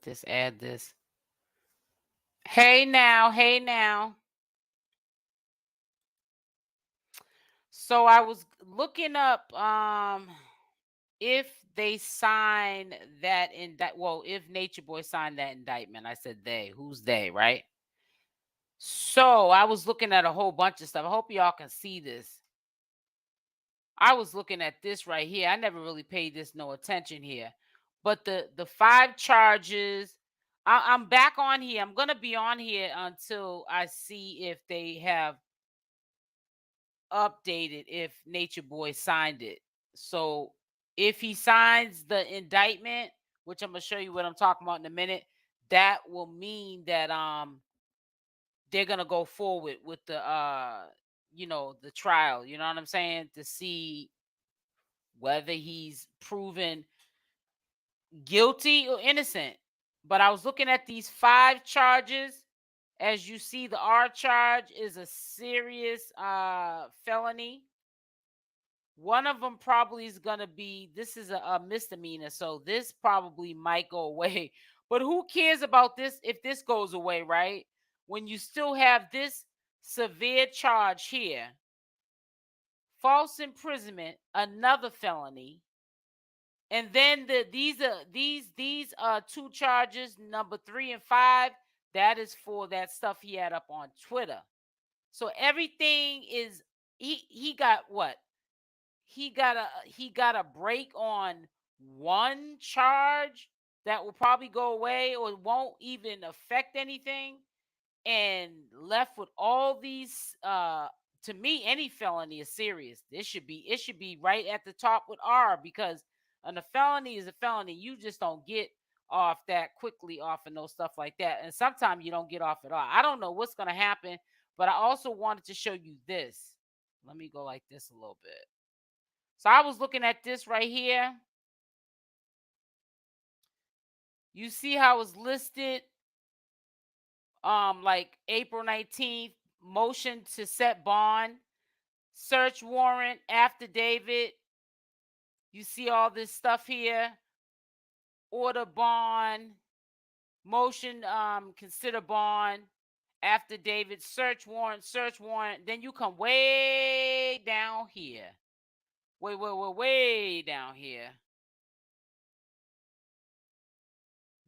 this, add this. Hey now, hey now. So I was looking up if they sign that if Natureboy signed that indictment. I said they. Who's they, right? So I was looking at a whole bunch of stuff. I hope y'all can see this. I was looking at this right here. I never really paid this no attention here. But the 5 charges, I'm back on here. I'm gonna be on here until I see if they have updated if Natureboy signed it. So if he signs the indictment, which I'm gonna show you what I'm talking about in a minute, that will mean that they're gonna go forward with the the trial. You know what I'm saying? To see whether he's proven guilty or innocent. But I was looking at these 5 charges. As you see, the R charge is a serious felony. One of them probably is gonna be, this is a misdemeanor, so this probably might go away. But who cares about this if this goes away, right? When you still have this severe charge here, false imprisonment, another felony, and then these 2 charges, number 3 and 5, that is for that stuff he had up on Twitter. So everything is he got what? He got a break on one charge that will probably go away or won't even affect anything, and left with all these to me, any felony is serious. It should be right at the top with R, because a felony is a felony. You just don't get off that quickly off and no stuff like that. And sometimes you don't get off at all. I don't know what's gonna happen, but I also wanted to show you this. Let me go like this a little bit. So I was looking at this right here. You see how it's listed like April 19th, motion to set bond, search warrant, affidavit. You see all this stuff here. Order bond, motion consider bond, affidavit, search warrant, then you come way down here. Way down here.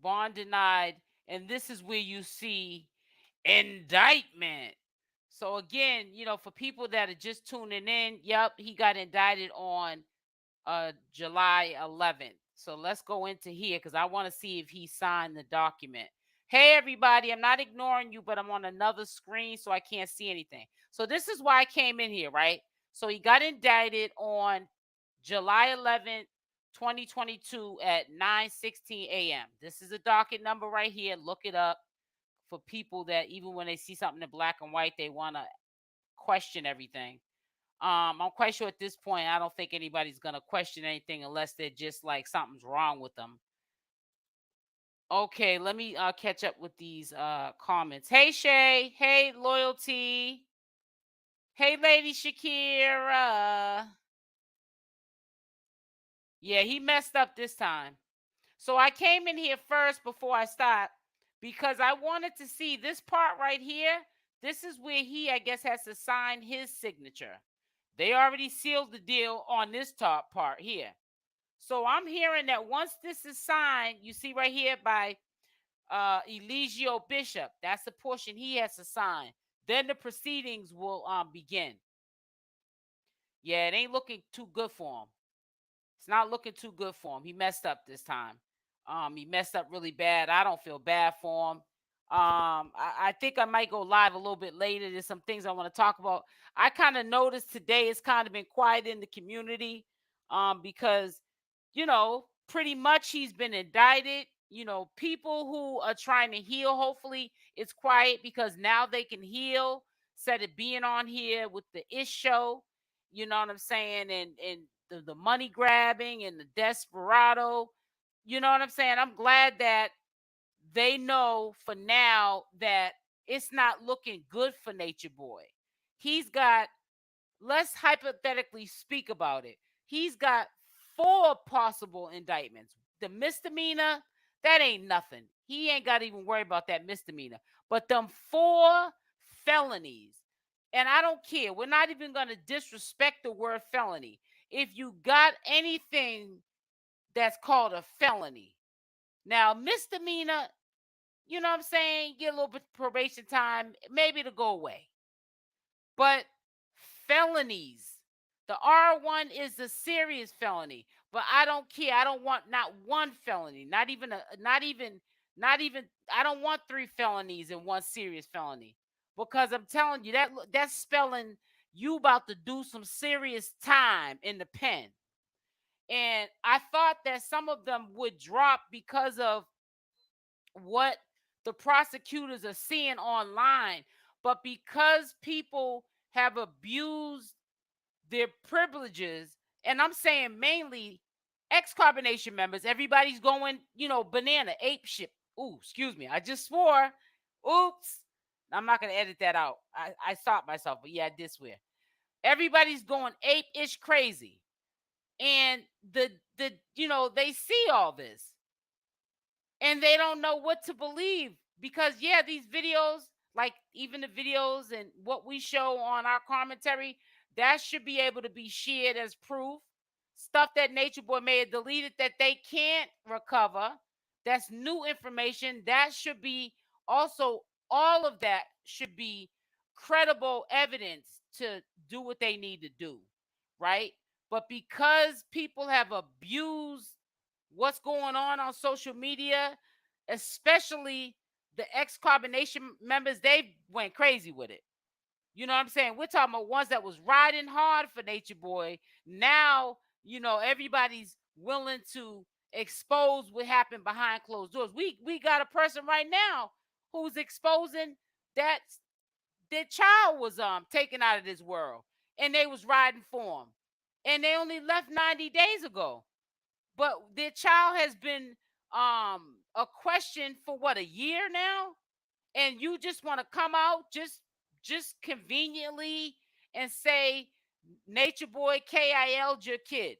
Bond denied, and this is where you see indictment. So again, for people that are just tuning in, yep, he got indicted on July 11th. So let's go into here because I want to see if he signed the document. Hey everybody, I'm not ignoring you, but I'm on another screen so I can't see anything. So this is why I came in here, right? So he got indicted on July 11th, 2022 at 9:16 a.m. This is a docket number right here. Look it up for people that even when they see something in black and white, they want to question everything. I'm quite sure at this point, I don't think anybody's gonna question anything unless they're just like something's wrong with them. Okay, let me catch up with these comments. Hey Shay, hey Loyalty, hey Lady Shakira. Yeah, he messed up this time. So I came in here first before I stopped because I wanted to see this part right here. This is where he, I guess, has to sign his signature. They already sealed the deal on this top part here. So I'm hearing that once this is signed, you see right here by Eligio Bishop, that's the portion he has to sign. Then the proceedings will begin. Yeah, it ain't looking too good for him. It's not looking too good for him. He messed up this time. He messed up really bad. I don't feel bad for him. I think I might go live a little bit later. There's some things I want to talk about. I kind of noticed today it's kind of been quiet in the community because, pretty much he's been indicted. People who are trying to heal, hopefully it's quiet because now they can heal instead of being on here with the ish show. You know what I'm saying? And the money grabbing and the desperado. You know what I'm saying? I'm glad that they know for now that it's not looking good for Natureboy. He's got, let's hypothetically speak about it. He's got 4 possible indictments. The misdemeanor, that ain't nothing. He ain't got to even worry about that misdemeanor. But them 4 felonies, and I don't care. We're not even going to disrespect the word felony. If you got anything that's called a felony. Now, misdemeanor, you know what I'm saying? Get a little bit probation time, maybe it'll go away. But felonies, the R1 is a serious felony. But I don't care. I don't want not one felony, not even I don't want 3 felonies and 1 serious felony. Because I'm telling you, that's spelling you about to do some serious time in the pen. And I thought that some of them would drop because of what the prosecutors are seeing online. But because people have abused their privileges, and I'm saying mainly ex-carbonation members, everybody's going, banana, ape shit. Ooh, excuse me. I just swore. Oops. I'm not going to edit that out. I stopped myself, but yeah, I did swear. Everybody's going ape-ish crazy. And they see all this and they don't know what to believe because these videos, like even the videos and what we show on our commentary, that should be able to be shared as proof. Stuff that Natureboy may have deleted that they can't recover, that's new information. That should be also, all of that should be credible evidence to do what they need to do, right? But because people have abused what's going on social media, especially the ex-carbonation members, they went crazy with it. You know what I'm saying? We're talking about ones that was riding hard for Natureboy. Now, everybody's willing to expose what happened behind closed doors. We got a person right now who's exposing that their child was taken out of this world and they was riding for him. And they only left 90 days ago. But their child has been a question for what, a year now? And you just want to come out just conveniently and say Natureboy KIL'd your kid.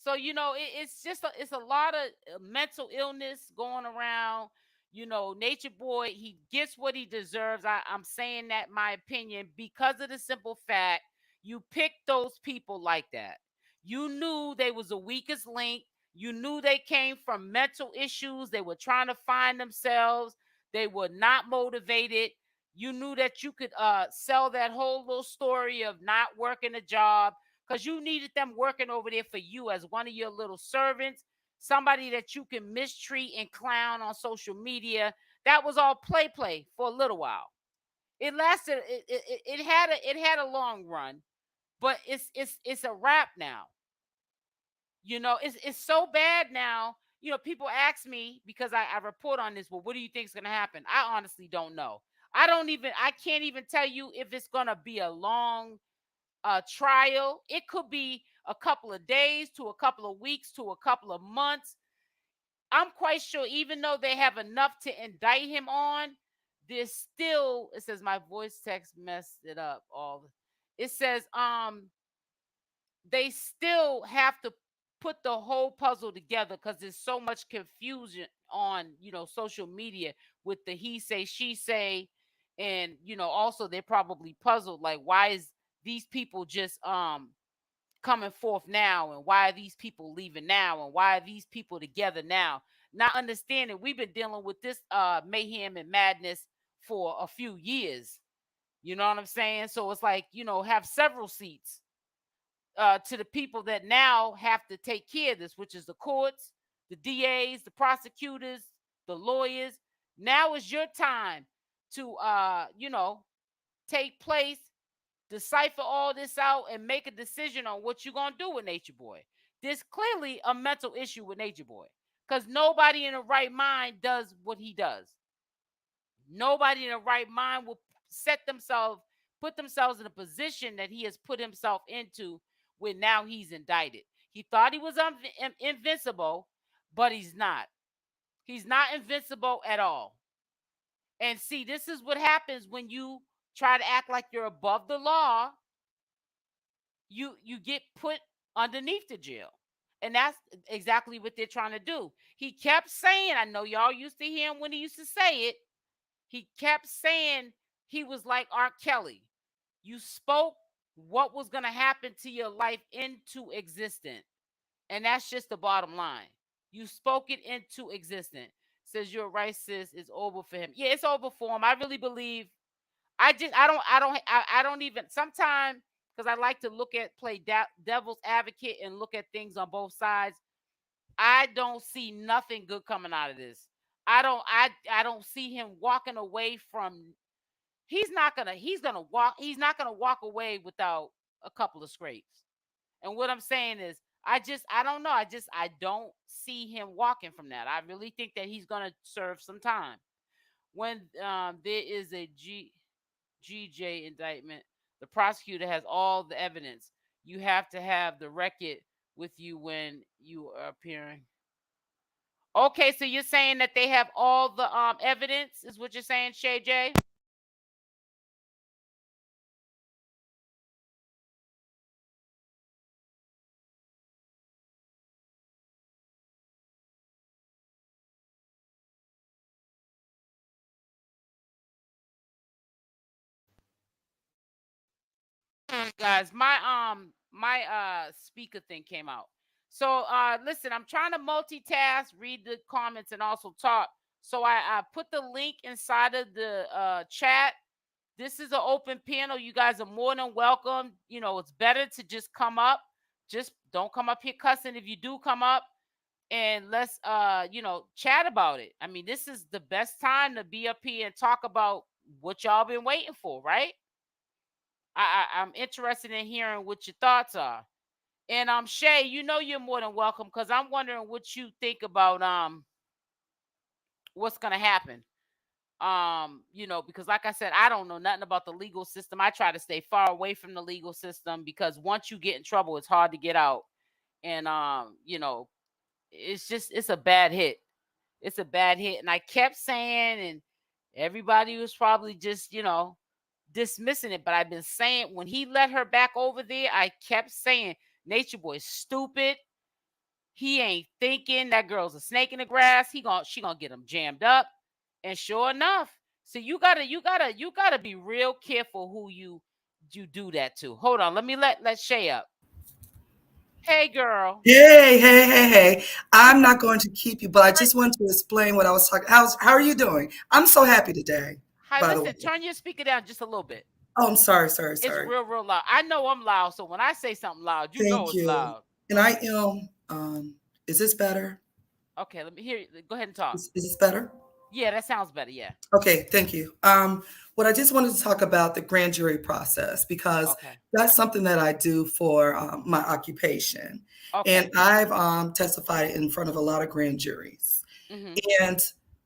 So it's just it's a lot of mental illness going around. Natureboy, he gets what he deserves. I'm saying that, my opinion, because of the simple fact you picked those people like that. You knew they was the weakest link. You knew they came from mental issues. They were trying to find themselves. They were not motivated. You knew that you could sell that whole little story of not working a job because you needed them working over there for you as one of your little servants, somebody that you can mistreat and clown on social media. That was all play for a little while. It lasted. It had a long run, but it's a wrap now. It's so bad now. People ask me because I report on this. Well, what do you think is going to happen? I honestly don't know. I can't even tell you if it's going to be a long trial. It could be a couple of days to a couple of weeks to a couple of months. I'm quite sure, even though they have enough to indict him on, there's still, it says my voice text messed it up all. It says they still have to put the whole puzzle together because there's so much confusion on social media with the he say she say. And also they're probably puzzled, like, why is these people just coming forth now, and why are these people leaving now, and why are these people together now? Not understanding we've been dealing with this mayhem and madness for a few years. You know what I'm saying? So it's like, have several seats to the people that now have to take care of this, which is the courts, the DAs, the prosecutors, the lawyers. Now is your time to take place, decipher all this out, and make a decision on what you're going to do with Natureboy. There's clearly a mental issue with Natureboy because nobody in the right mind does what he does. Nobody in the right mind will put themselves in a position that he has put himself into where now he's indicted. He thought he was invincible, but he's not. He's not invincible at all. And see, this is what happens when you try to act like you're above the law. You get put underneath the jail. And that's exactly what they're trying to do. He kept saying, I know y'all used to hear him when he used to say it. He kept saying he was like R. Kelly. You spoke what was going to happen to your life into existence. And that's just the bottom line. You spoke it into existence. Says you're right, sis. It's over for him. Yeah, it's over for him. I really believe. I don't even sometimes, because I like to play devil's advocate and look at things on both sides. I don't see nothing good coming out of this. I don't see him walking away from. He's not gonna walk away without a couple of scrapes. And what I'm saying is, I don't know. I don't see him walking from that. I really think that he's gonna serve some time. When there is a GJ indictment, the prosecutor has all the evidence. You have to have the record with you when you are appearing. Okay, so you're saying that they have all the evidence, is what you're saying, Shay J? Guys, my speaker thing came out. So listen, I'm trying to multitask, read the comments, and also talk. So I put the link inside of the chat. This is an open panel. You guys are more than welcome. You know, it's better to just come up. Just don't come up here cussing. If you do come up, and let's chat about it. I mean, this is the best time to be up here and talk about what y'all been waiting for, right? I'm interested in hearing what your thoughts are. And Shay, you know you're more than welcome, because I'm wondering what you think about what's gonna happen. Because like I said, I don't know nothing about the legal system. I try to stay far away from the legal system, because once you get in trouble, it's hard to get out. And it's a bad hit. It's a bad hit. And I kept saying, and everybody was probably just, dismissing it. But I've been saying, when he let her back over there, I kept saying, Natureboy's stupid. He ain't thinking. That girl's a snake in the grass. She gonna get him jammed up. And sure enough, so you gotta be real careful who you do that to. Hold on, let me let Shay up. Hey, girl. Hey. I'm not going to keep you, but I just wanted to explain what I was talking. How are you doing? I'm so happy today, Hi, by the way. listen, turn your speaker down just a little bit. Oh, I'm sorry. It's real loud. I know I'm loud, so when I say something loud, you know Thank it's you. loud. And I am, is this better? Okay, let me hear you. Go ahead and talk. Is this better? Yeah, that sounds better. Yeah. Okay, thank you. What I just wanted to talk about the grand jury process, because Okay. that's something that I do for my occupation. And Okay. I've testified in front of a lot of grand juries. Mm-hmm. And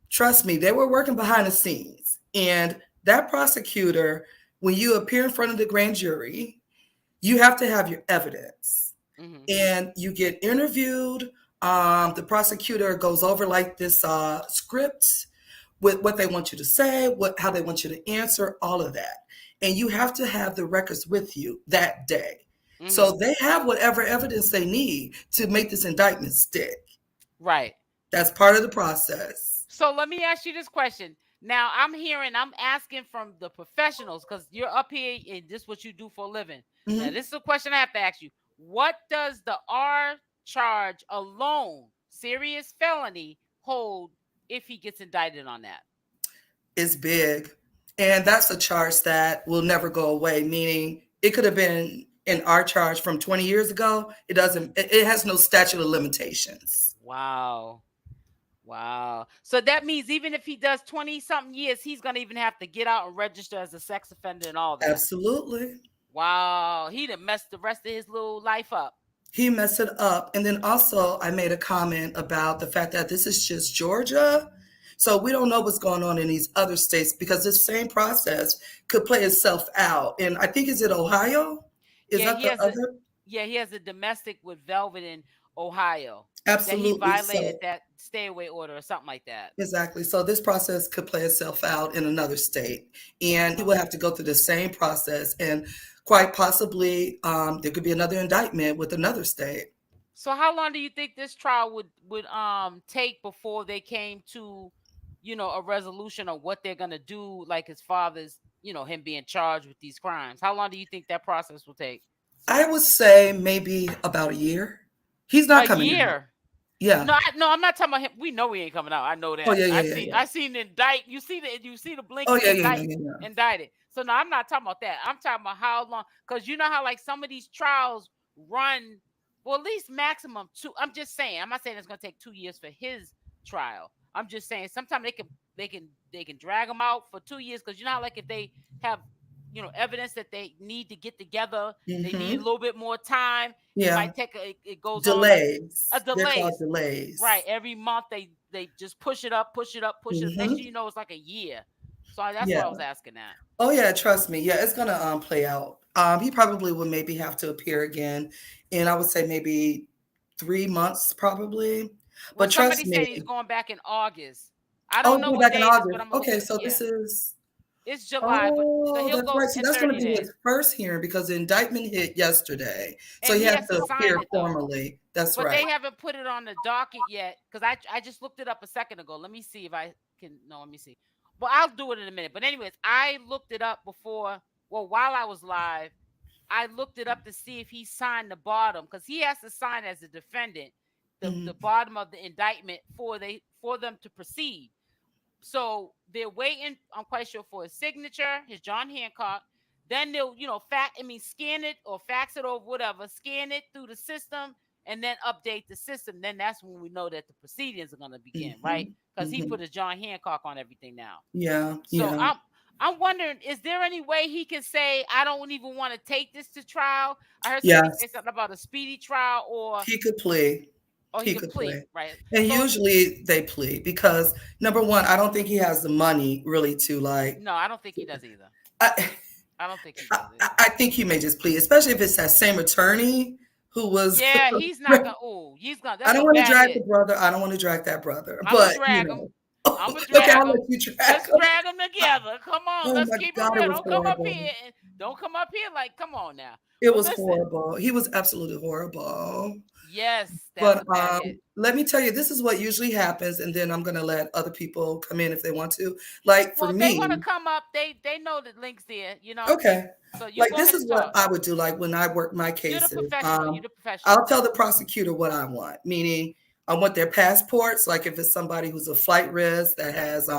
trust me, they were working behind the scenes. And that prosecutor, when you appear in front of the grand jury, you have to have your evidence. Mm-hmm. And you get interviewed. The prosecutor goes over like this script with what they want you to say, how they want you to answer, all of that. And you have to have the records with you that day. Mm-hmm. So they have whatever evidence they need to make this indictment stick. Right. That's part of the process. So let me ask you this question. Now I'm asking from the professionals, because you're up here and this is what you do for a living. Mm-hmm. Now this is a question I have to ask you. What does the R charge alone, serious felony, hold if he gets indicted on that? It's big. And that's a charge that will never go away, meaning it could have been an R charge from 20 years ago. It has no statute of limitations. Wow. So that means even if he does 20 something years, he's going to even have to get out and register as a sex offender and all that. Absolutely. Wow. He'd have messed the rest of his little life up. He messed it up. And then also I made a comment about the fact that this is just Georgia. So we don't know what's going on in these other states, because this same process could play itself out. And I think, is it Ohio? He has a domestic with Velvet in Ohio. Absolutely. That he violated that stay away order or something like that. Exactly. So this process could play itself out in another state, and he will have to go through the same process. And quite possibly there could be another indictment with another state. So how long do you think this trial would take before they came to, a resolution of what they're gonna do, like his father's, him being charged with these crimes? How long do you think that process will take? I would say maybe about a year. He's not A coming out. year. Yeah. No, I'm not talking about him. We know he ain't coming out. I know Oh that. yeah, yeah, I yeah, see. yeah. I seen the indict. You see the Oh blinking yeah, yeah, yeah, yeah, yeah. indicted. So no, I'm not talking about that. I'm talking about how long. Because you know how like some of these trials run, well, at least maximum two. I'm just saying. I'm not saying it's gonna take 2 years for his trial. I'm just saying sometimes they can drag them out for 2 years because you know how like if they have evidence that they need to get together, they need a Mm-hmm. little bit more time. It Yeah. might take it goes on a Delays. They're called delays. Right. delays. Every month they just push it up, push it up, push it up. Next Mm-hmm. thing you know, it's like a year. So that's why I Yeah. was asking that. Oh yeah, trust me. Yeah, it's gonna play out. He probably will maybe have to appear again, and I would say maybe 3 months probably. Well, But somebody trust said he's me. going back in August. I Oh, don't know go what back in day it is, but August. I'm gonna look Okay, at so this yeah. is. It's July, but so Oh, he'll that's go right. So in that's going to 30 be his days. first hearing because the indictment hit yesterday. So And he he has has to to sign appear it though. formally. That's But right. they haven't put it on the docket yet. Because I just looked it up a second ago. Let me see if I can no, let me see. Well, I'll do it in a minute. But anyways, I looked it up before, well, while I was live, I looked it up to see if he signed the bottom because he has to sign as a defendant the Mhm. bottom of the indictment for them to proceed. So they're waiting. I'm quite sure for his signature, his John Hancock. Then they'll scan it or fax it or whatever, scan it through the system, and then update the system. Then that's when we know that the proceedings are going to begin, right? Mhm. Because he put Mhm. his John Hancock on everything now. Yeah, So yeah. I'm wondering, is there any way he can say, I don't even want to take this to trial? I heard somebody Yes, say something about a speedy trial he could plea. or he He could could plea, plea. right? And So usually they plea because number one, I don't think he has the money really to like. no, I don't think he does either. I, I don't think he I, does either. I think he may just plea, especially if it's that same attorney who was. Yeah, he's not gonna. Oh, he's gonna. I That's don't a want to bad drag the hit. brother. I don't want to drag that brother. I'm gonna But drag him. I'm gonna okay, drag I'll him. let you drag Let's him. drag them together. Come on, Oh let's my keep it God, it real. was Don't come up horrible. here. Don't come up here like, come on now. It But was listen, horrible. He was absolutely horrible. yes, that's But a bad hit. let me tell you, this is what usually happens, and then I'm gonna let other people come in if they want to. Like for Well, if they want to me, come up, they know the links there. okay. So you Like go this ahead is and what talk. I would do. Like when I work my You're the cases, professional. You're the I'll professional. tell the prosecutor what I want. Meaning, I want their passports. Like if it's somebody who's a flight risk that has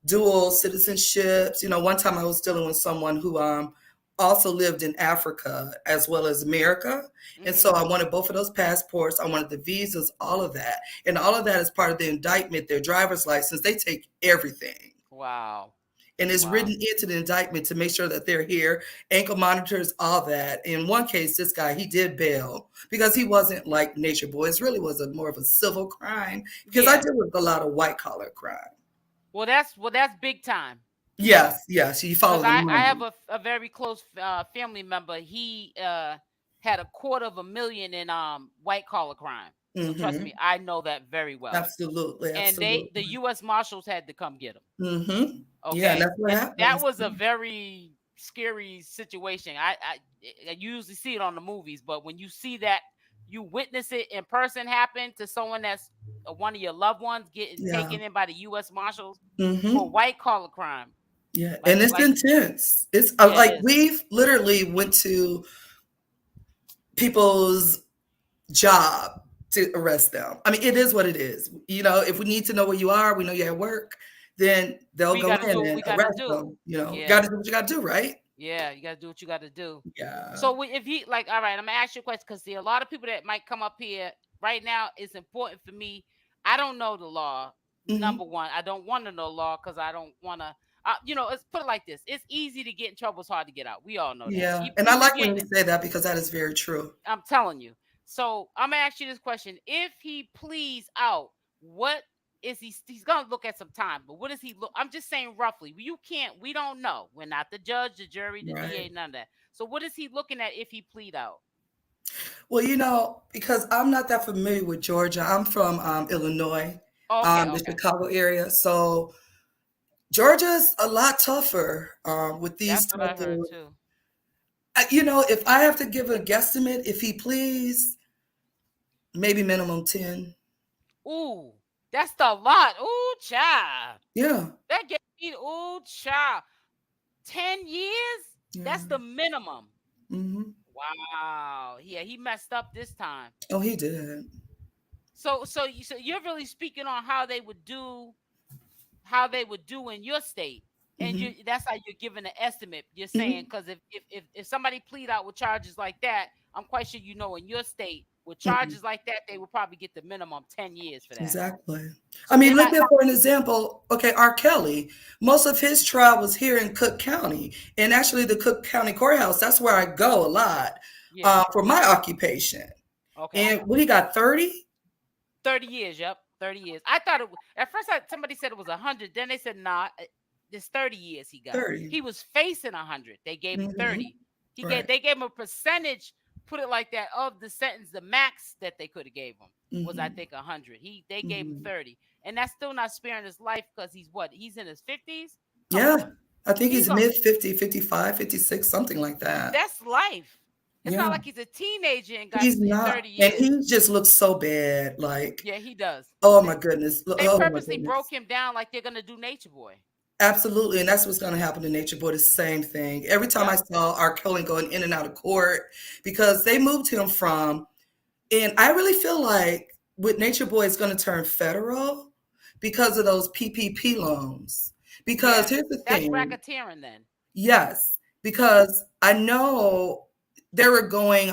dual citizenships. One time I was dealing with someone who also lived in Africa as well as America. And so Hmm. I wanted both of those passports. I wanted the visas, all of that. And all of that is part of the indictment, their driver's license. They take everything. Wow. And it's Wow. written into the indictment to make sure that they're here, ankle monitors, all that. In one case, this guy, he did bail because he wasn't like Nature Boy. It really was more of a civil crime because I Yeah. deal with a lot of white collar crime. Well, that's big time. Yes, you Because follow the I have money. a very close family member. He had $250,000 in white collar crime. So trust me, Hmm. I know that very well. Absolutely, And the absolutely. U.S. Marshals had to come get him. Hmm. Yeah, and Okay, that's what and that happens. was a very scary situation. I usually see it on the movies, but when you see that, you witness it in person happen to someone that's one of your loved ones getting Yeah. taken in by the U.S. Marshals for Hmm. white collar crime. Yeah, Like and it's like intense. It's yeah, it like is. we've literally went to people's job to arrest them. I mean, it is what it is. If we need to know where you are, we know you're at work, then they'll We go got to in do what and we got to arrest do. them. You got Yeah, to do what you got to do, right? yeah. You got to do what you got to do. Yeah. So if he like, all right, I'm gonna ask you a question because there are a lot of people that might come up here right now. It's important for me. I don't know the law. Number Hmm. one, I don't want to know law because I don't want to. Let's put it like this: it's easy to get in trouble. It's hard to get out. We all know that. Yeah. And I People like when getting you it. say that because that is very true. I'm telling you. So I'm gonna ask you this question: if he pleads out, what is he's gonna look at some time, but what does he look? I'm just saying roughly. You can't. We don't know. We're not the judge, the jury, the DA, Right. none of that. So what is he looking at if he plead out? Well, because I'm not that familiar with Georgia, I'm from Illinois, Oh, okay, the okay. Chicago area. So Georgia's a lot tougher with these That's what I type heard of. too. If I have to give a guesstimate, if he please, maybe minimum 10. Ooh, that's the lot. Ooh, child. Yeah. That gave me ooh, child. 10 years? That's Yeah. the minimum. Hmm. Wow. Yeah, he messed up this time. Oh, he did. So you're really speaking on how they would do in your state, and Hmm. that's how you're giving an estimate. You're saying Hmm. because if somebody plead out with charges like that, I'm quite sure you know in your state with Hmm. charges like that, they would probably get the minimum 10 years for that. Exactly. I So mean, they're look not. at for an example. Okay, R. Kelly. Most of his trial was here in Cook County, and actually, the Cook County courthouse. That's where I go a lot Yeah. for my occupation. Okay. And what he got 30. 30 years. Yep. 30 years. I thought at first somebody said it was 100. Then they said nah. This 30 years he got. 30. He was facing 100. They gave him Hmm. 30. Right. They gave him a percentage, put it like that, of the sentence. The max that they could have gave him was, I Hmm. think, 100. They gave him Hmm. 30. And that's still not sparing his life because he's what? He's in his 50s? Come Yeah. on. I think He's he's on mid 50, 55, 56, something like that. That's life. It's not Yeah. like he's a teenager and got He's not. 30 And years. he just looks so bad. Like, Yeah, he does. oh They, my goodness. they Oh my purposely goodness. broke him down like they're gonna do Nature Boy. Absolutely. And that's what's going to happen to Nature Boy. The same thing. Every time I Yep. saw R. Kelly going in and out of court, because they moved him from, and I really feel like with Nature Boy is going to turn federal because of those PPP loans. Because Yeah. here's the That's thing. racketeering then. Yes, because I know they were going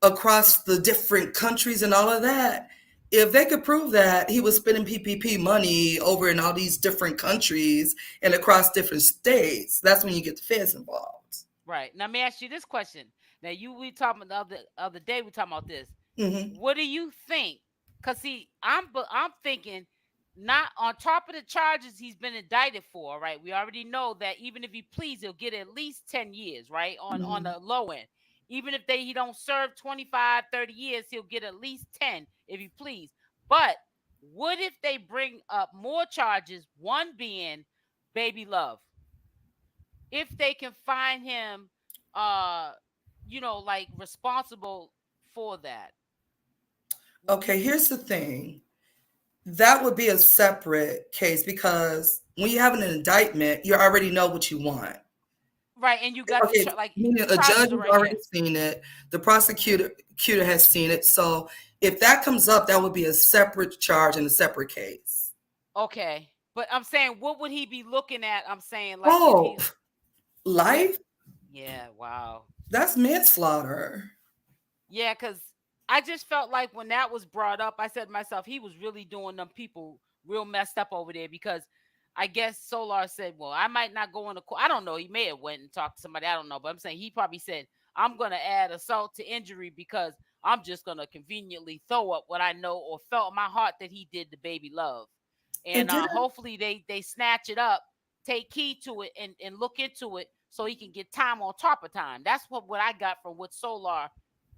across the different countries and all of that. If they could prove that he was spending PPP money over in all these different countries and across different states, that's when you get the feds involved. Right. Now let me ask you this question. Now we talking about the other day we talking about this. Hmm. What do you think? Cause see, I'm thinking not on top of the charges he's been indicted for, right? We already know that even if he pleads, he'll get at least 10 years, right? On Hmm. the low end. Even if he don't serve 25, 30 years, he'll get at least 10 if he pleads. But what if they bring up more charges, one being baby love? If they can find him uh like responsible for that. Okay, here's the thing. That would be a separate case because when you have an indictment, you already know what you want. Right, and you got the Okay, like meaning the a judge charges are has right already here. seen it, the prosecutor has seen it. So if that comes up, that would be a separate charge and a separate case. Okay, but I'm saying, what would he be looking at? I'm saying, like, if Oh, he's yeah, life? yeah, wow. That's manslaughter. Yeah, because I just felt like when that was brought up, I said to myself, he was really doing them people real messed up over there because I guess Solar said, well, I might not go into court. I don't know. He may have went and talked to somebody. I don't know. But I'm saying he probably said, I'm going to add assault to injury because I'm just going to conveniently throw up what I know or felt in my heart that he did the baby love. And And didn't hopefully they snatch it up, take key to it, and look into it so he can get time on top of time. That's what I got from what Solar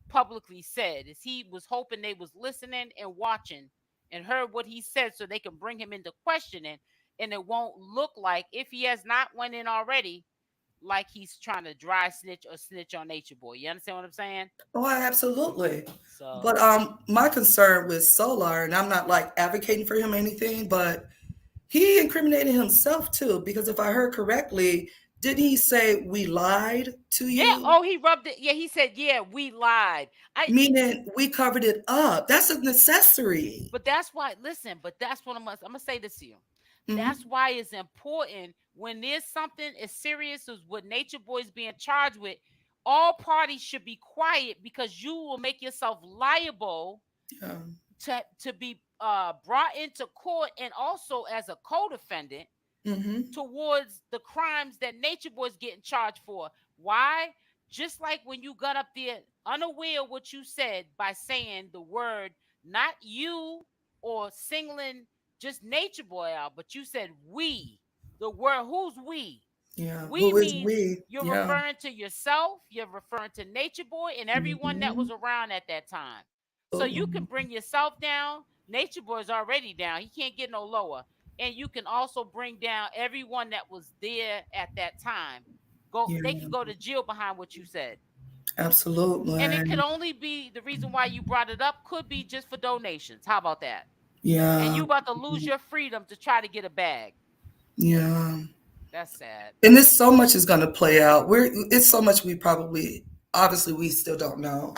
publicly said, is he was hoping they was listening and watching and heard what he said so they can bring him into questioning, and it won't look like, if he has not went in already, like he's trying to dry snitch or snitch on Nature Boy. You understand what I'm saying? oh, absolutely. So But my concern with Solar, and I'm not like advocating for him or anything, but he incriminated himself too, because if I heard correctly, didn't he say we lied to yeah, you? oh, he rubbed it. Yeah, he said, yeah, we lied. I Meaning we covered it up. That's a necessary. But that's why, listen, but that's what I'm gonna say this to you. That's Hmm. why it's important when there's something as serious as what Nature Boy's being charged with, all parties should be quiet because you will make yourself liable Yeah. to be brought into court and also as a co-defendant Hmm. towards the crimes that Nature Boy's getting charged for. Why? Just like when you got up there unaware of what you said by saying the word, not you or singling just Nature Boy out, but you said we. The word, who's we? Yeah. We Who is means we? you're Yeah. referring to yourself, you're referring to Nature Boy and everyone that was Hmm. around at that time. So you can Oh, bring yourself down. Nature Boy's already down. He can't get no lower. And you can also bring down everyone that was there at that time. They can yeah. go to jail behind what you said. And it could Absolutely. only be the reason why you brought it up could be just for donations. How about that? And Yeah. you about to lose your freedom to try to get a bag. Yeah. That's sad. And there's so much is going to play out. It's so much we probably, obviously, we still don't know.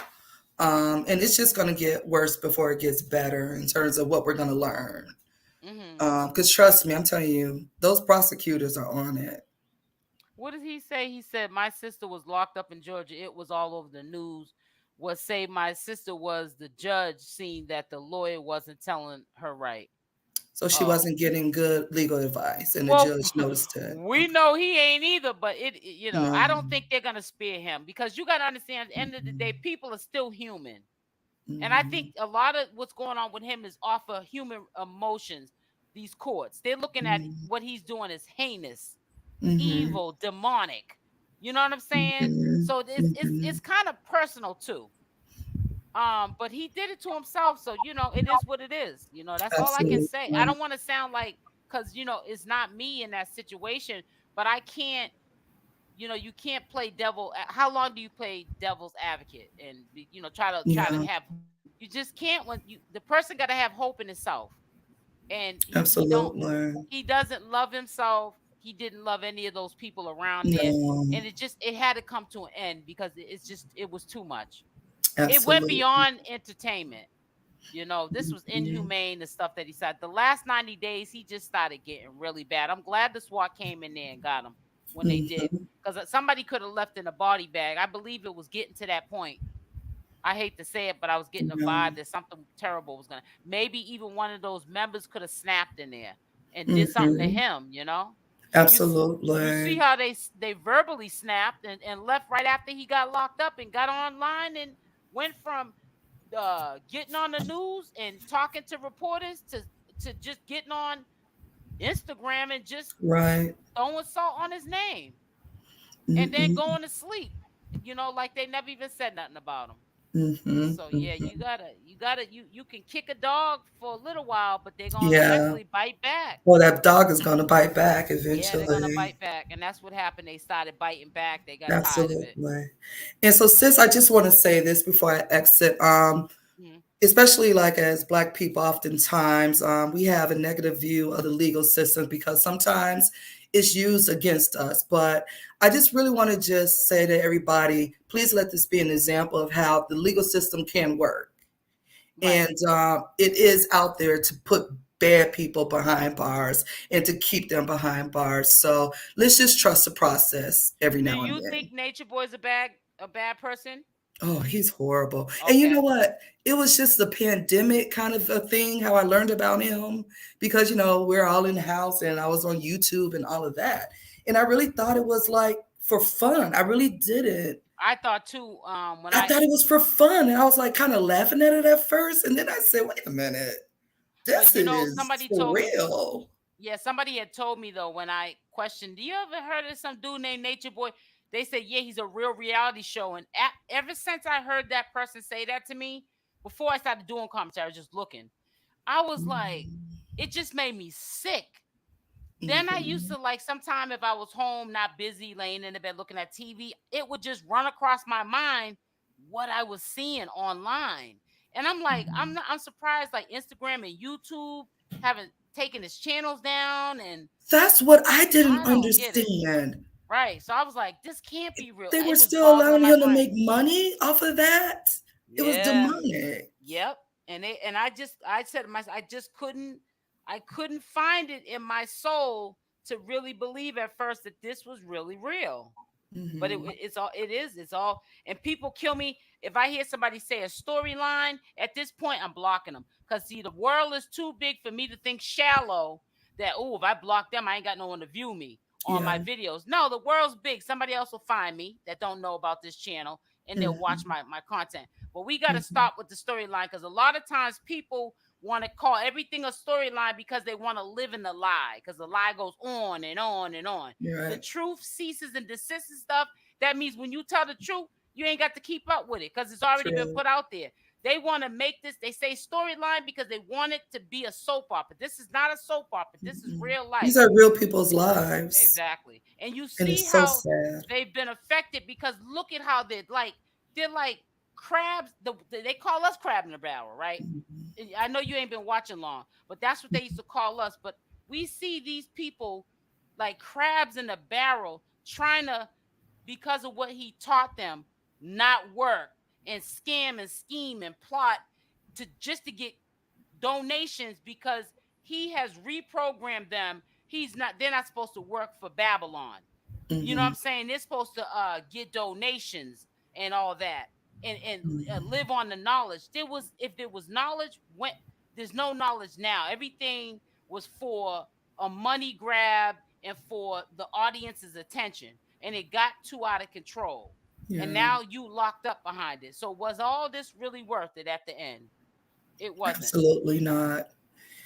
And it's just going to get worse before it gets better in terms of what we're going to learn. Hmm. Because trust me, I'm telling you, those prosecutors are on it. What did he say? He said my sister was locked up in Georgia. It was all over the news. What saved my sister was the judge seeing that the lawyer wasn't telling her right. So she Oh, wasn't getting good legal advice, and the well, judge noticed it. we know he ain't either, but No. I don't think they're gonna spare him because you gotta understand. At the end of the day, people are still human, and I think Mhm. a lot of what's going on with him is off of human emotions. These courts, they're looking at Mhm. what he's doing as heinous, Mhm. evil, demonic. You know what I'm saying? Mhm. So it's Mhm. kind of personal too. But he did it to himself, so it is what it is. That's all I can say. I Absolutely. don't want to sound like because it's not me in that situation, but I can't. You can't play devil. How long do you play devil's advocate and try to Yeah. have? You just can't when the person got to have hope in himself, and he don't Absolutely. he doesn't love himself. He didn't love any of those people around there, No. and it had to come to an end because it was too much. It went Absolutely. beyond entertainment. This was Mhm. inhumane, the stuff that he said. The last 90 days, he just started getting really bad. I'm glad the SWAT came in there and got him when they did. Mhm. Because somebody could have left in a body bag. I believe it was getting to that point. I hate to say it, but I was getting a Yeah. vibe that something terrible was gonna. Maybe even one of those members could have snapped in there and did something to Mhm. him. You see Absolutely. how they verbally snapped and left right after he got locked up and got online and went from getting on the news and talking to reporters to just getting on Instagram and just Right. throwing salt on his name and then Mhm. going to sleep. Like they never even said nothing about him. Mhm. So yeah, Mhm. you can kick a dog for a little while, but they're gonna Yeah. eventually bite back. Well, that dog is going to bite back Yeah, they're gonna eventually. bite back, and that's what happened. They started biting back. They got tired of it. Absolutely. And so, sis, I just want to say this before I exit. Mhm. Especially like as Black people, oftentimes we have a negative view of the legal system because sometimes it's used against us. But I just really want to just say to everybody, please let this be an example of how the legal system can work. Right. And it is out there to put bad people behind bars and to keep them behind bars. So let's just trust the process every Do now and you then. think Nature Boy's a bad person? Oh, he's horrible. And you know Okay. what? It was just the pandemic kind of a thing, how I learned about him, because, we're all in the house and I was on YouTube and all of that. And I really thought it was like for fun. I really didn't. I thought too. When I I thought it was for fun. And I was like kind of laughing at it at first. And then I said, wait a minute, but this is somebody for told me. real. Yeah, somebody had told me though when I questioned, "Do you ever heard of some dude named Nature Boy?" They said, "Yeah, he's a real reality show." And ever since I heard that person say that to me, before I started doing commentary, I was just looking. I was like, it just made me sick. Then I used Mhm. to like sometime if I was home, not busy, laying in the bed looking at TV, it would just run across my mind what I was seeing online. And I'm like, Mhm. I'm surprised like Instagram and YouTube haven't taken his channels down and That's what I didn't I don't get it. understand. Right. So I was like, this can't be real. They were It was still boggling allowing my him to mind. make money off of that. It was Yeah. demonic. Yep. And I said to myself, I couldn't find it in my soul to really believe at first that this was really real. But Mhm. it's all, and people kill me if I hear somebody say a storyline. At this point, I'm blocking them because see, the world is too big for me to think shallow that if I block them, I ain't got no one to view me on Yeah. my videos. No, the world's big. Somebody else will find me that don't know about this channel and they'll watch Mhm. my content. But we got to Mhm. stop with the storyline because a lot of times people want to call everything a storyline because they want to live in the lie because the lie goes on and on and on. You're The right. truth ceases and desists and stuff. That means when you tell the truth, you ain't got to keep up with it because it's already been True. put out there. They want to make this, they say storyline because they want it to be a soap opera. This is not a soap opera. This is Mhm. real These life. are real people's lives, Exactly. And you and see it's so how sad. they've been affected because look at how they like. They're like crabs. They call us crab in the barrel, right? Mhm. I know you ain't been watching long, but that's what they used to call us. But we see these people like crabs in the barrel trying to, because of what he taught them, not work and scam and scheme and plot to just to get donations because he has reprogrammed them. They're not supposed to work for Babylon. You know what I'm Mhm. saying? They're supposed to get donations and all that, and Mhm. live on the knowledge. If there was knowledge, when there's no knowledge now. Everything was for a money grab and for the audience's attention, and it got too out of control. And Yeah, now you locked up behind it. So was all this really worth it at the end? It wasn't. absolutely not.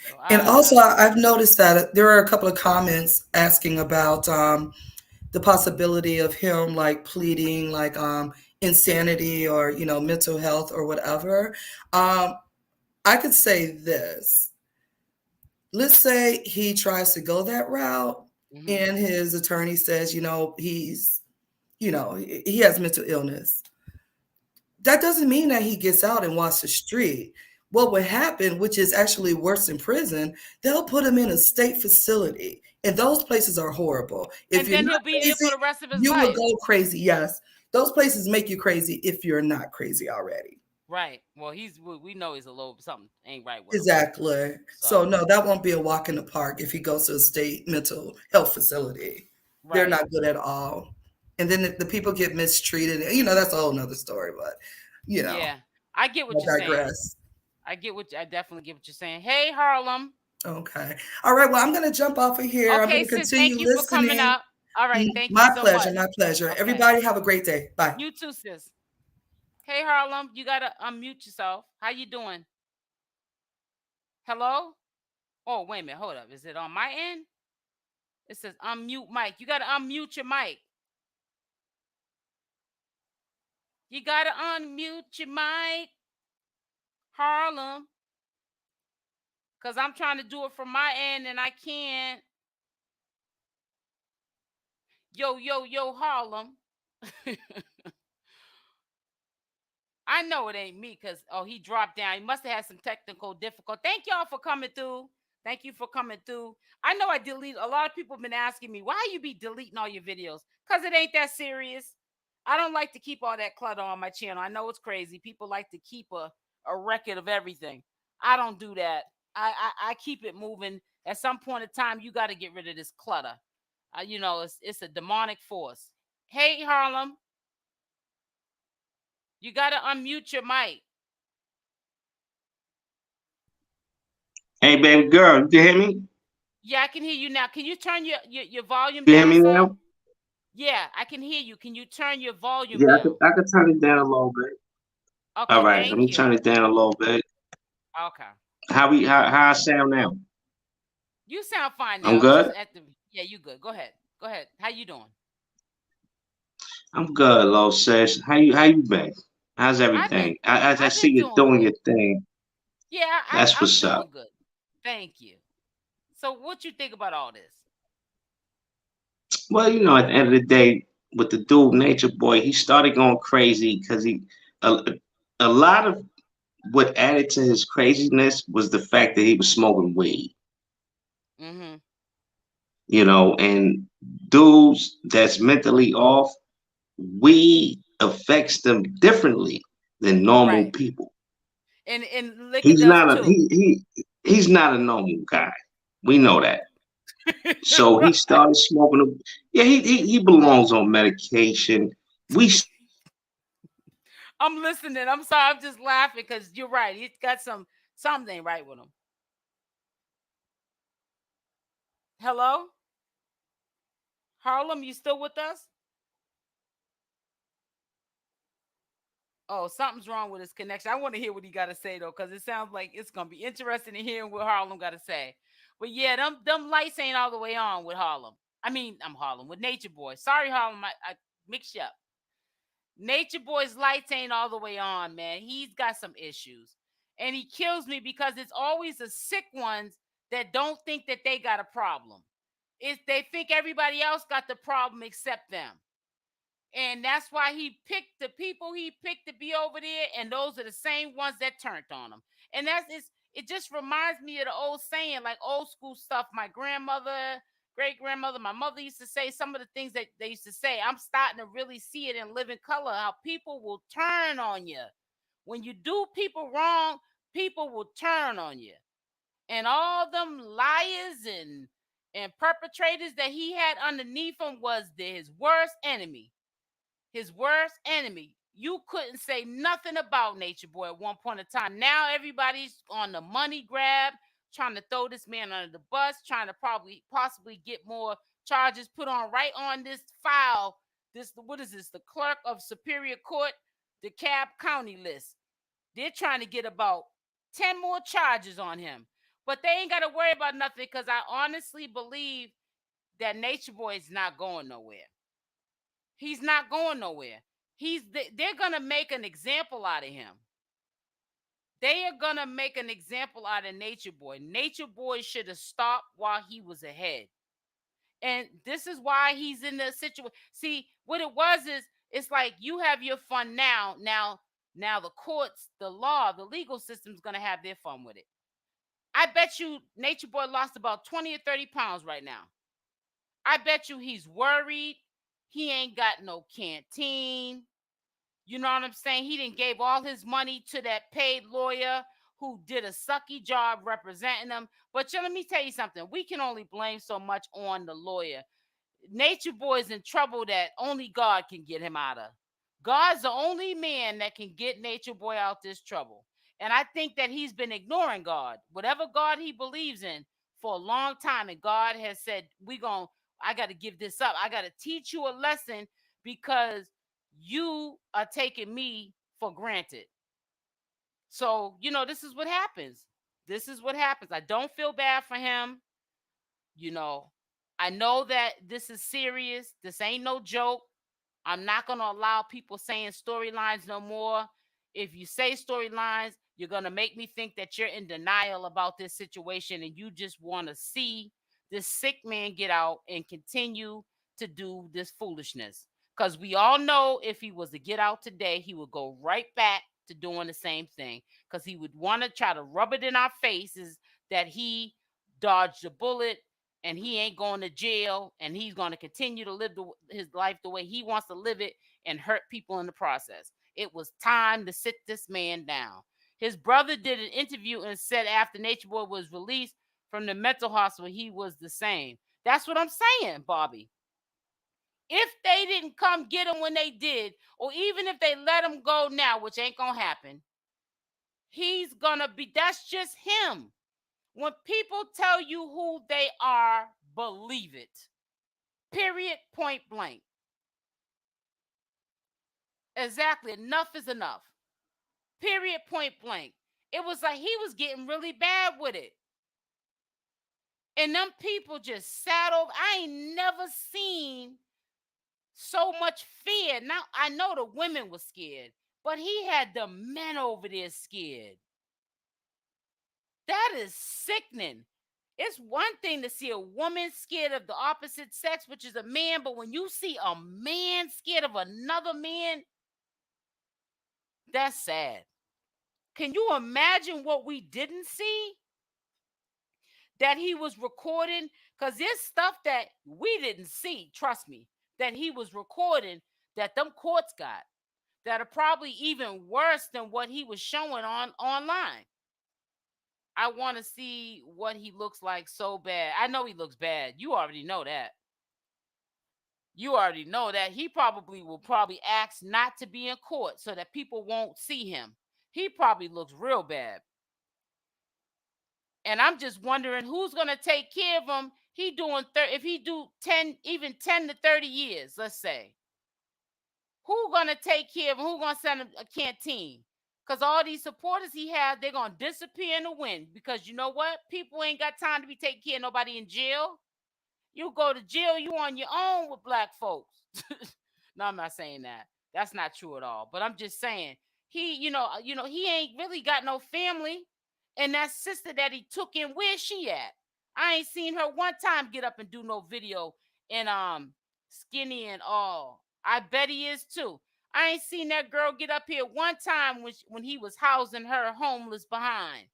So And I also, don't know. I've noticed that there are a couple of comments asking about the possibility of him like pleading like insanity or mental health or whatever. Um, I could say this. Let's say he tries to go that route, Hmm. and his attorney says, he has mental illness. That doesn't mean that he gets out and walks the street. What would happen, which is actually worse than prison, they'll put him in a state facility. And those places are horrible. If And you're then not he'll be there crazy, for the rest of his you will life. go crazy. Yes. Those places make you crazy if you're not crazy already. Right. Well, we know he's a little something ain't right with him. Exactly. So, So no, that won't be a walk in the park if he goes to a state mental health facility. They're right. not good at all. And then the people get mistreated. That's a whole nother story, but, you know, Yeah. I get what you're I saying. digress. I definitely get what you're saying. Hey, Harlem. Okay. All right. Well, I'm going to jump off of here. I'm going Okay, to sis. continue Thank you for coming listening. up. All right. Thank you My so pleasure. much. My pleasure. Okay. Everybody have a great day. Bye. You too, sis. Hey, Harlem. You gotta unmute yourself. How you doing? Hello? Oh, wait a minute. Hold up. Is it on my end? It says unmute mic. You gotta unmute your mic. You gotta unmute your mic, Harlem. Cause I'm trying to do it from my end and I can't. Yo, yo, yo, Harlem. I know it ain't me because he dropped down. He must have had some technical difficulty. Thank y'all for coming through. Thank you for coming through. I know I delete a lot of people have been asking me why you be deleting all your videos. Because it ain't that serious. I don't like to keep all that clutter on my channel. I know it's crazy. People like to keep a record of everything. I don't do that. I keep it moving. At some point in time, you got to get rid of this clutter. It's a demonic force. Hey, Harlem, you got to unmute your mic. Hey, baby girl, you can hear me? Yeah, I can hear you now. Can you turn your volume You hear down me some? now? Yeah, I can hear you. Can you turn your volume Yeah, down? I could turn it down a little bit. All Okay, right, let thank me you. turn it down a little bit. Okay. How I sound now? You sound fine I'm now. It's just good. at the yeah, you good. Go ahead. Go ahead. How you doing? I'm good, little sis. How you been? How's everything? I I've see been you doing doing good. your thing. Yeah, That's I'm what's up. doing good. Thank you. So what you think about all this? Well, at the end of the day, with the dude Nature Boy, he started going crazy because a, a lot of what added to his craziness was the fact that he was smoking weed. Mm-hmm. And dudes that's mentally off, weed affects them differently than normal Right. people. And liquor He's does not a too. he's not a normal guy. We know that. So he Right. started smoking. Yeah, he belongs on medication. We I'm listening. I'm sorry. I'm just laughing because you're right. He's got something right with him. Hello? Harlem, you still with us? Oh, something's wrong with his connection. I want to hear what he got to say though, because it sounds like it's gonna be interesting to hear what Harlem got to say. But yeah, them lights ain't all the way on with Harlem. I mean, I'm Harlem with Nature Boy. Sorry, Harlem, I mixed you up. Nature Boy's lights ain't all the way on, man. He's got some issues, and he kills me because it's always the sick ones that don't think that they got a problem. They think everybody else got the problem except them. And that's why he picked the people he picked to be over there, and those are the same ones that turned on him. And it just reminds me of the old saying, like old school stuff. My grandmother, great grandmother, my mother used to say some of the things that they used to say. I'm starting to really see it in living color, how people will turn on you. When you do people wrong, people will turn on you. And all them liars and perpetrators that he had underneath him was his worst enemy. His worst enemy. You couldn't say nothing about Nature Boy at one point in time. Now everybody's on the money grab, trying to throw this man under the bus, trying to possibly get more charges put on right on this file. What is this? The clerk of Superior Court, DeKalb County list. They're trying to get about 10 more charges on him. But they ain't got to worry about nothing, because I honestly believe that Nature Boy is not going nowhere. He's not going nowhere. They're gonna make an example out of him. They are gonna make an example out of Nature Boy. Nature Boy should have stopped while he was ahead. And this is why he's in the situation. See, what it was is, it's like you have your fun now. Now the courts, the law, the legal system's gonna have their fun with it. I bet you Nature Boy lost about 20 or 30 pounds right now. I bet you he's worried. He ain't got no canteen. You know what I'm saying? He didn't gave all his money to that paid lawyer who did a sucky job representing him. But let me tell you something. We can only blame so much on the lawyer. Nature Boy's in trouble that only God can get him out of. God's the only man that can get Nature Boy out this trouble. And I think that he's been ignoring God, whatever God he believes in, for a long time. And God has said, I got to give this up. I got to teach you a lesson, because you are taking me for granted. So, this is what happens. This is what happens. I don't feel bad for him. I know that this is serious. This ain't no joke. I'm not going to allow people saying storylines no more. If you say storylines, you're going to make me think that you're in denial about this situation, and you just want to see this sick man get out and continue to do this foolishness. Because we all know if he was to get out today, he would go right back to doing the same thing, because he would want to try to rub it in our faces that he dodged a bullet and he ain't going to jail, and he's going to continue to live his life the way he wants to live it and hurt people in the process. It was time to sit this man down. His brother did an interview and said after Nature Boy was released from the mental hospital, he was the same. That's what I'm saying, Bobby. If they didn't come get him when they did, or even if they let him go now, which ain't going to happen, he's going to be, that's just him. When people tell you who they are, believe it. Period, point blank. Exactly. Enough is enough. Period, point blank. It was like he was getting really bad with it. And them people just sat over. I ain't never seen so much fear. Now, I know the women were scared, but he had the men over there scared. That is sickening. It's one thing to see a woman scared of the opposite sex, which is a man, but when you see a man scared of another man, that's sad. Can you imagine what we didn't see? That he was recording? Because there's stuff that we didn't see, trust me, that he was recording that them courts got that are probably even worse than what he was showing online. I want to see what he looks like so bad. I know he looks bad. You already know that. You already know that. He will ask not to be in court so that people won't see him. He probably looks real bad. And I'm just wondering who's going to take care of him. If he do 10 to 30 years, let's say. Who going to take care of him? Who going to send him a canteen? Because all these supporters he has, they're going to disappear in the wind. Because you know what? People ain't got time to be taking care of nobody in jail. You go to jail, you on your own with black folks. No, I'm not saying that. That's not true at all. But I'm just saying, he ain't really got no family. And that sister that he took in, where's she at? I ain't seen her one time get up and do no video and skinny and all. I bet he is too. I ain't seen that girl get up here one time when he was housing her homeless behind.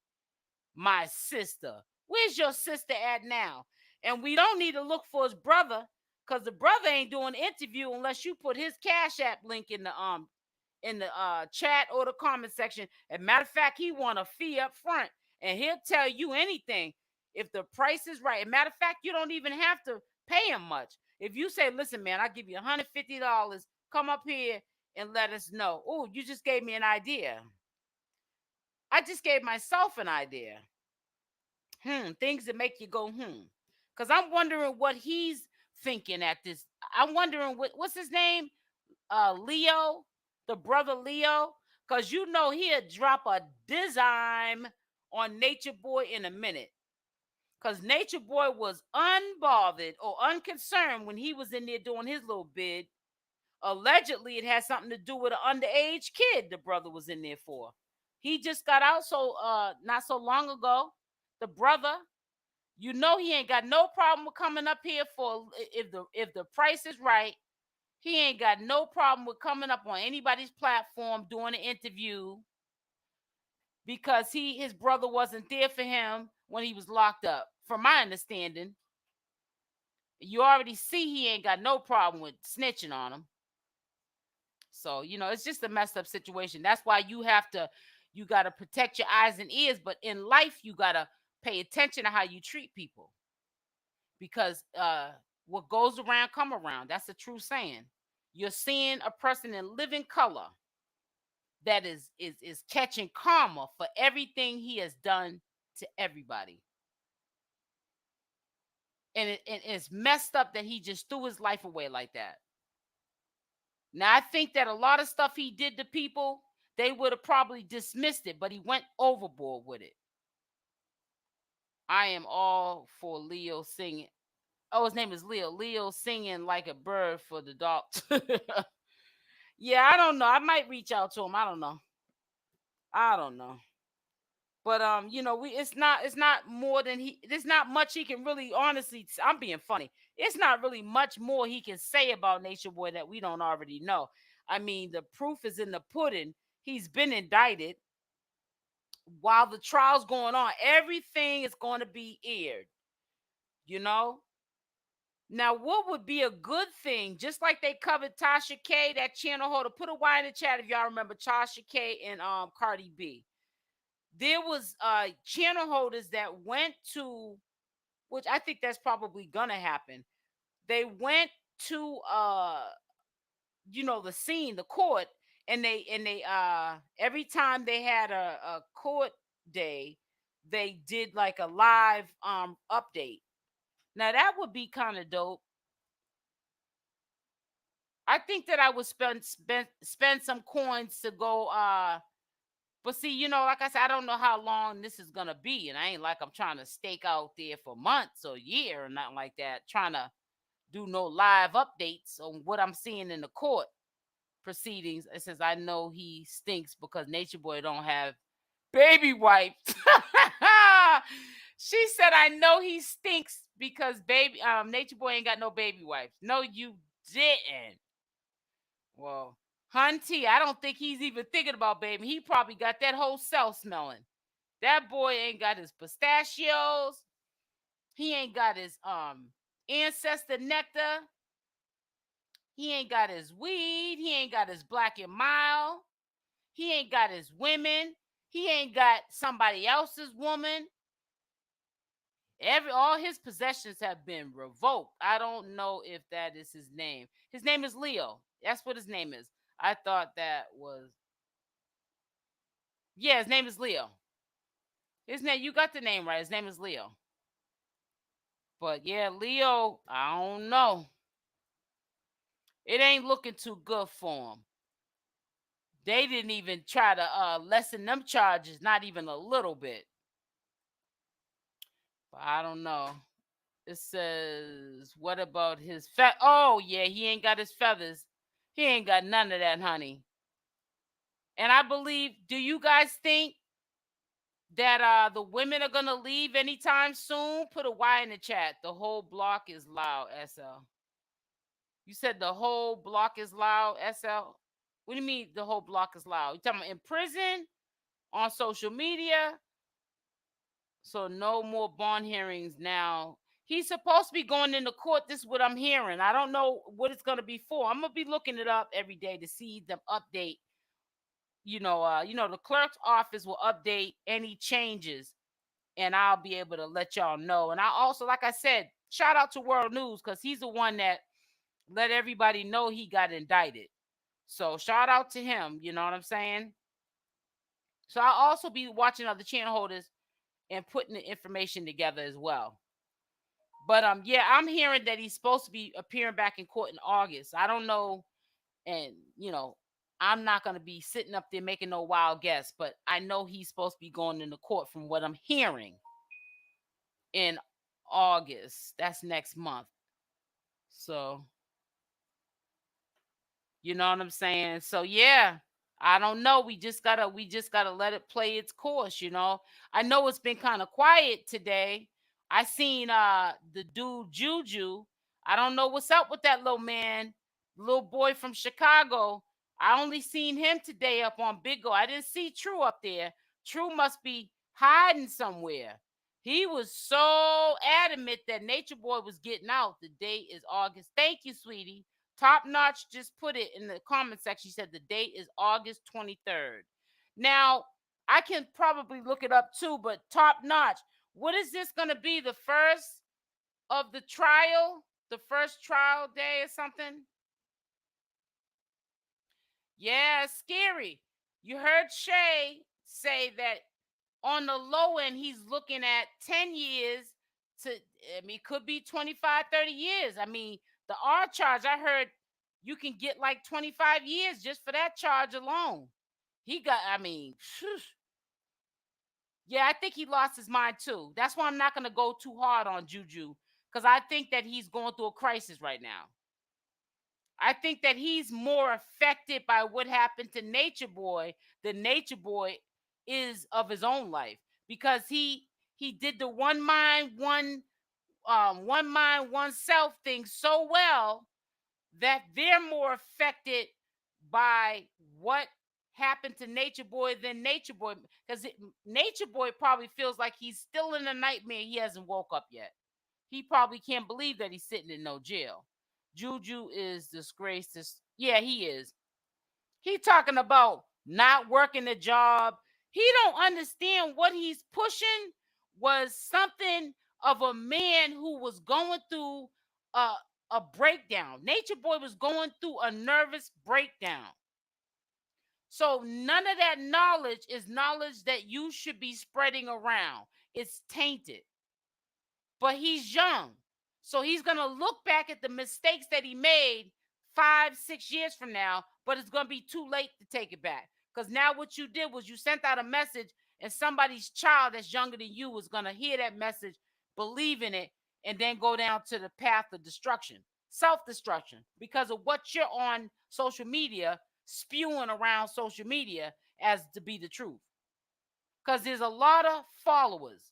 My sister. Where's your sister at now? And we don't need to look for his brother, because the brother ain't doing the interview unless you put his Cash App link in the chat or the comment section. As a matter of fact, he want a fee up front, and he'll tell you anything if the price is right. As a matter of fact, you don't even have to pay him much. If you say, listen, man, I'll give you $150, come up here and let us know. Oh, you just gave me an idea. I just gave myself an idea. Things that make you go, Because I'm wondering what he's thinking at this. I'm wondering what's his name? Leo, the brother Leo. Because you know he'll drop a design on Natureboy in a minute. Because Natureboy was unbothered or unconcerned when he was in there doing his little bid. Allegedly, it had something to do with an underage kid the brother was in there for. He just got out not so long ago. The brother, you know, he ain't got no problem with coming up here for if the price is right. He ain't got no problem with coming up on anybody's platform doing an interview, because his brother wasn't there for him when he was locked up. From my understanding, you already see he ain't got no problem with snitching on him. So, you know, it's just a messed up situation. That's why you got to protect your eyes and ears. But in life, you got to pay attention to how you treat people, because what goes around come around. That's a true saying. You're seeing a person in living color that is catching karma for everything he has done to everybody. And it's messed up that he just threw his life away like that. Now, I think that a lot of stuff he did to people, they would have probably dismissed it, but he went overboard with it. I am all for Leo singing. Oh, his name is Leo. Leo singing like a bird for the dog. Yeah, I don't know. I might reach out to him. I don't know. But you know, it's not more than there's not much he can really, honestly, I'm being funny. It's not really much more he can say about Natureboy that we don't already know. I mean, the proof is in the pudding. He's been indicted. While the trial's going on, everything is going to be aired. You know? Now, what would be a good thing, just like they covered Tasha K, that channel holder, put a Y in the chat if y'all remember Tasha K and Cardi B. There was channel holders that went to, which I think that's probably gonna happen. They went to you know, the scene, the court, and they every time they had a court day, they did like a live update. Now that would be kind of dope. I think that I would spend some coins to go but see, you know, like I said, I don't know how long this is gonna be, and I ain't like I'm trying to stake out there for months or a year or nothing like that, trying to do no live updates on what I'm seeing in the court proceedings. It says I know he stinks because Natureboy don't have baby wipes. She said I know he stinks because Natureboy ain't got no baby wipes. No, you didn't. Well, Hunty, I don't think he's even thinking about baby. He probably got that whole cell smelling. That boy ain't got his pistachios. He ain't got his ancestor nectar. He ain't got his weed. He ain't got his Black and Mild. He ain't got his women. He ain't got somebody else's woman. All his possessions have been revoked. I don't know if that is his name. His name is Leo. That's what his name is. I thought that was. Yeah, his name is Leo. His name, you got the name right. His name is Leo. But yeah, Leo, I don't know. It ain't looking too good for him. They didn't even try to lessen them charges, not even a little bit. But I don't know. It says, what about his oh, yeah, he ain't got his feathers. He ain't got none of that, honey. And I believe, do you guys think that the women are going to leave anytime soon? Put a Y in the chat. The whole block is loud, SL. You said the whole block is loud, SL. What do you mean the whole block is loud? You talking about in prison, on social media? So no more bond hearings now. He's supposed to be going into court. This is what I'm hearing. I don't know what it's going to be for. I'm gonna be looking it up every day to see them update. The clerk's office will update any changes, and I'll be able to let y'all know. And I also, like I said, shout out to World News because he's the one that let everybody know he got indicted. So shout out to him. You know what I'm saying? So I'll also be watching other channel holders and putting the information together as well. But yeah, I'm hearing that he's supposed to be appearing back in court in August. I don't know, and I'm not gonna be sitting up there making no wild guess, but I know he's supposed to be going into court from what I'm hearing in August. That's next month. So you know what I'm saying? So yeah, I don't know. We just gotta let it play its course, I know it's been kind of quiet today. I seen the dude Juju. I don't know what's up with that little man, little boy from Chicago. I only seen him today up on Big O. I didn't see True up there. True must be hiding somewhere. He was so adamant that Nature Boy was getting out. The date is August. Thank you, sweetie. Top Notch just put it in the comment section. She said the date is August 23rd. Now, I can probably look it up too, but Top Notch, what is this going to be? The first of the trial? The first trial day or something? Yeah, scary. You heard Shay say that on the low end, he's looking at 10 years it could be 25, 30 years. The R charge, I heard you can get like 25 years just for that charge alone. Yeah, I think he lost his mind too. That's why I'm not going to go too hard on Juju, because I think that he's going through a crisis right now. I think that he's more affected by what happened to Nature Boy than Nature Boy is of his own life, because he did the one mind, one self thing so well that they're more affected by what happened to Nature Boy than Nature Boy, because Nature Boy probably feels like he's still in a nightmare. He hasn't woke up yet. He probably can't believe that he's sitting in no jail. Juju is disgraced. Yeah, he is. He talking about not working the job. He don't understand what he's pushing was something of a man who was going through a breakdown. Nature Boy was going through a nervous breakdown. So none of that knowledge is knowledge that you should be spreading around. It's tainted. But he's young. So he's going to look back at the mistakes that he made 5, 6 years from now, but it's going to be too late to take it back. Because now what you did was you sent out a message, and somebody's child that's younger than you was going to hear that message, believe in it, and then go down to the path of destruction, self-destruction, because of what you're on social media, spewing around social media as to be the truth. Because there's a lot of followers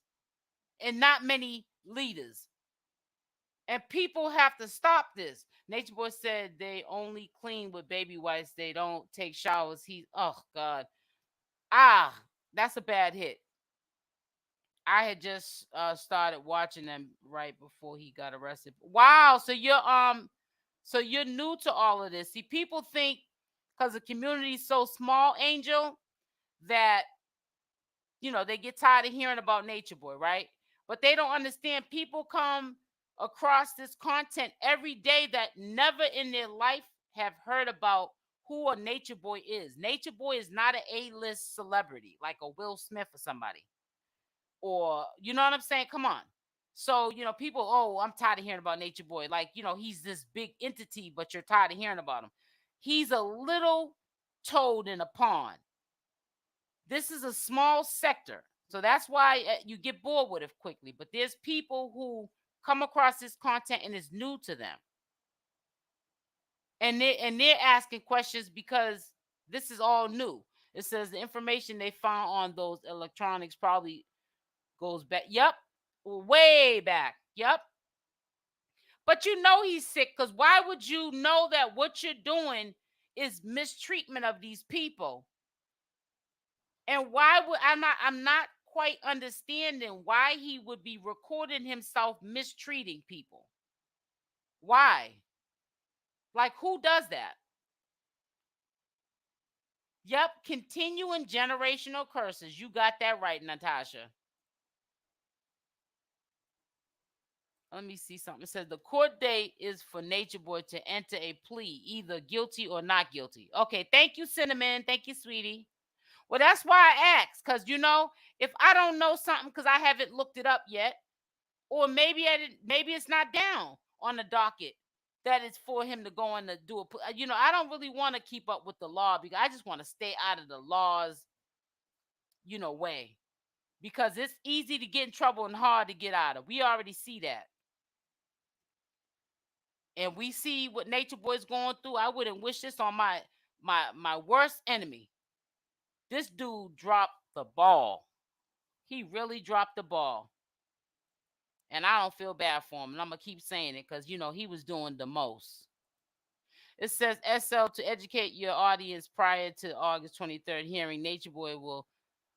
and not many leaders. And people have to stop this. Nature Boy said they only clean with baby wipes. They don't take showers. Oh, God. That's a bad hit. I had just started watching them right before he got arrested. Wow. So you're new to all of this. See, people think because the community is so small, Angel, that, they get tired of hearing about Nature Boy, right? But they don't understand. People come across this content every day that never in their life have heard about who a Nature Boy is. Nature Boy is not an A-list celebrity like a Will Smith or somebody. Or, you know what I'm saying? Come on. So, people, I'm tired of hearing about Nature Boy. Like, he's this big entity, but you're tired of hearing about him. He's a little toad in a pond. This is a small sector. So that's why you get bored with it quickly. But there's people who come across this content and it's new to them. And they're asking questions because this is all new. It says the information they found on those electronics probably goes back. Yep. Way back. Yep. But you know he's sick, because why would you know that what you're doing is mistreatment of these people? And why would I'm not quite understanding why he would be recording himself mistreating people. Why? Like, who does that? Yep, continuing generational curses. You got that right, Natasha. Let me see something. It says the court date is for Natureboy to enter a plea, either guilty or not guilty. Okay, thank you, Cinnamon. Thank you, sweetie. Well, that's why I asked, because if I don't know something because I haven't looked it up yet, or maybe maybe it's not down on the docket that it's for him to go in to do I don't really want to keep up with the law, because I just want to stay out of the law's way, because it's easy to get in trouble and hard to get out of. We already see that. And we see what Natureboy's going through. I wouldn't wish this on my worst enemy. This dude dropped the ball. He really dropped the ball. And I don't feel bad for him. And I'm going to keep saying it because, he was doing the most. It says, SL, to educate your audience, prior to August 23rd hearing, Natureboy will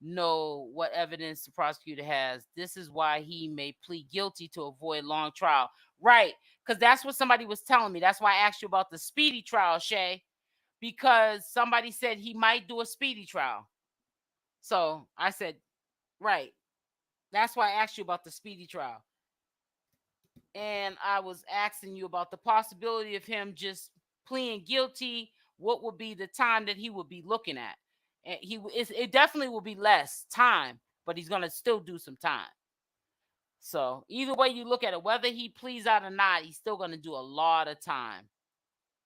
know what evidence the prosecutor has. This is why he may plead guilty to avoid long trial. Right. Because that's what somebody was telling me. That's why I asked you about the speedy trial, Shay. Because somebody said he might do a speedy trial. So I said, right. That's why I asked you about the speedy trial. And I was asking you about the possibility of him just pleading guilty. What would be the time that he would be looking at? And it definitely will be less time, but he's gonna still do some time. So either way you look at it, whether he pleads out or not, he's still gonna do a lot of time.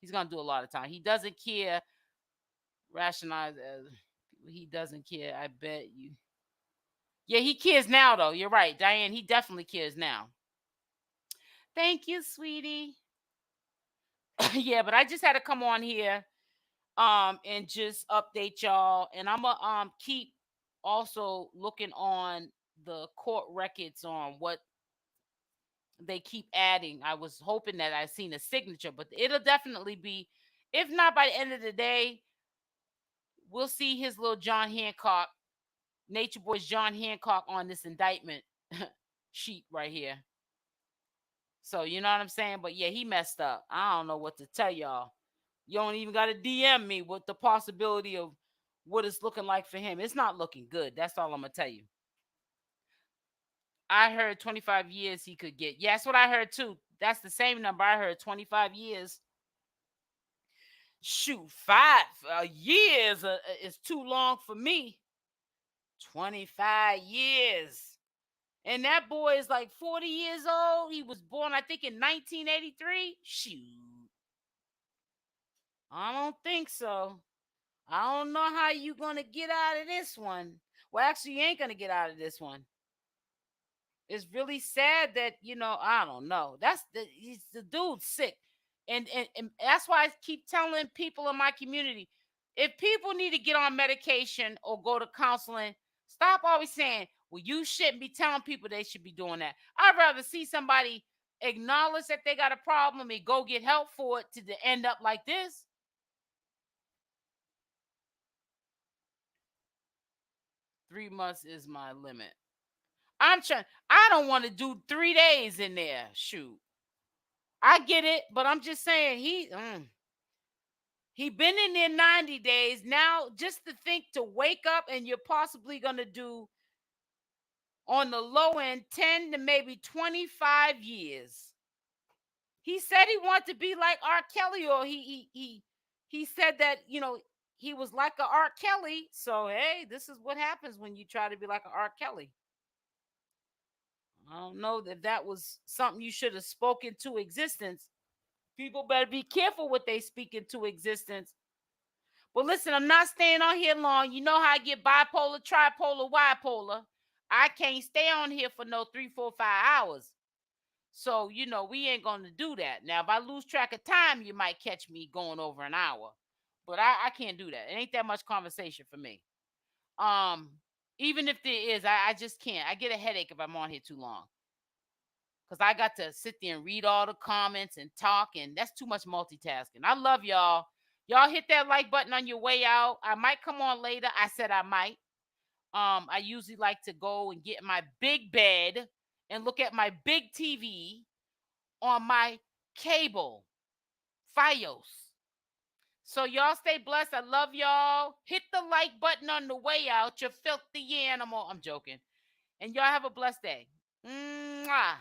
He's gonna do a lot of time. He doesn't care. Rationalize as he doesn't care. I bet you. Yeah, he cares now though. You're right, Diane. He definitely cares now. Thank you, sweetie. Yeah, but I just had to come on here and just update y'all, and I'm gonna keep also looking on the court records on what they keep adding. I was hoping that I seen a signature, but it'll definitely be, if not by the end of the day, we'll see his little John Hancock, Natureboy's John Hancock on this indictment sheet right here. So you know what I'm saying? But yeah, he messed up. I don't know what to tell y'all. You don't even got to DM me with the possibility of what it's looking like for him. It's not looking good. That's all I'm going to tell you. I heard 25 years he could get. Yeah, that's what I heard too. That's the same number I heard, 25 years. Shoot, 5 years is too long for me. 25 years. And that boy is like 40 years old. He was born, I think, in 1983. Shoot. I don't think so. I don't know how you gonna get out of this one. Well, actually, you ain't gonna get out of this one. It's really sad that I don't know. He's the dude's sick, and that's why I keep telling people in my community, if people need to get on medication or go to counseling, stop always saying, "Well, you shouldn't be telling people they should be doing that." I'd rather see somebody acknowledge that they got a problem and go get help for it to end up like this. 3 months is my limit. I don't want to do 3 days in there. Shoot. I get it, but I'm just saying he been in there 90 days. Now, just to think to wake up and you're possibly going to do, on the low end, 10 to maybe 25 years. He said he wanted to be like R. Kelly, or he said that, he was like a R. Kelly. So, hey, this is what happens when you try to be like a R. Kelly. I don't know that that was something you should have spoken to existence. People better be careful what they speak into existence. But listen, I'm not staying on here long. You know how I get bipolar, tripolar, bipolar. I can't stay on here for no 3, 4, 5 hours. So, we ain't going to do that. Now, if I lose track of time, you might catch me going over an hour. But I can't do that. It ain't that much conversation for me. Even if there is, I just can't. I get a headache if I'm on here too long. because I got to sit there and read all the comments and talk, and that's too much multitasking. I love y'all. Y'all hit that like button on your way out. I might come on later. I said I might. I usually like to go and get my big bed and look at my big TV on my cable Fios. So y'all stay blessed. I love y'all. Hit the like button on the way out, you filthy animal. I'm joking. And y'all have a blessed day. Mwah.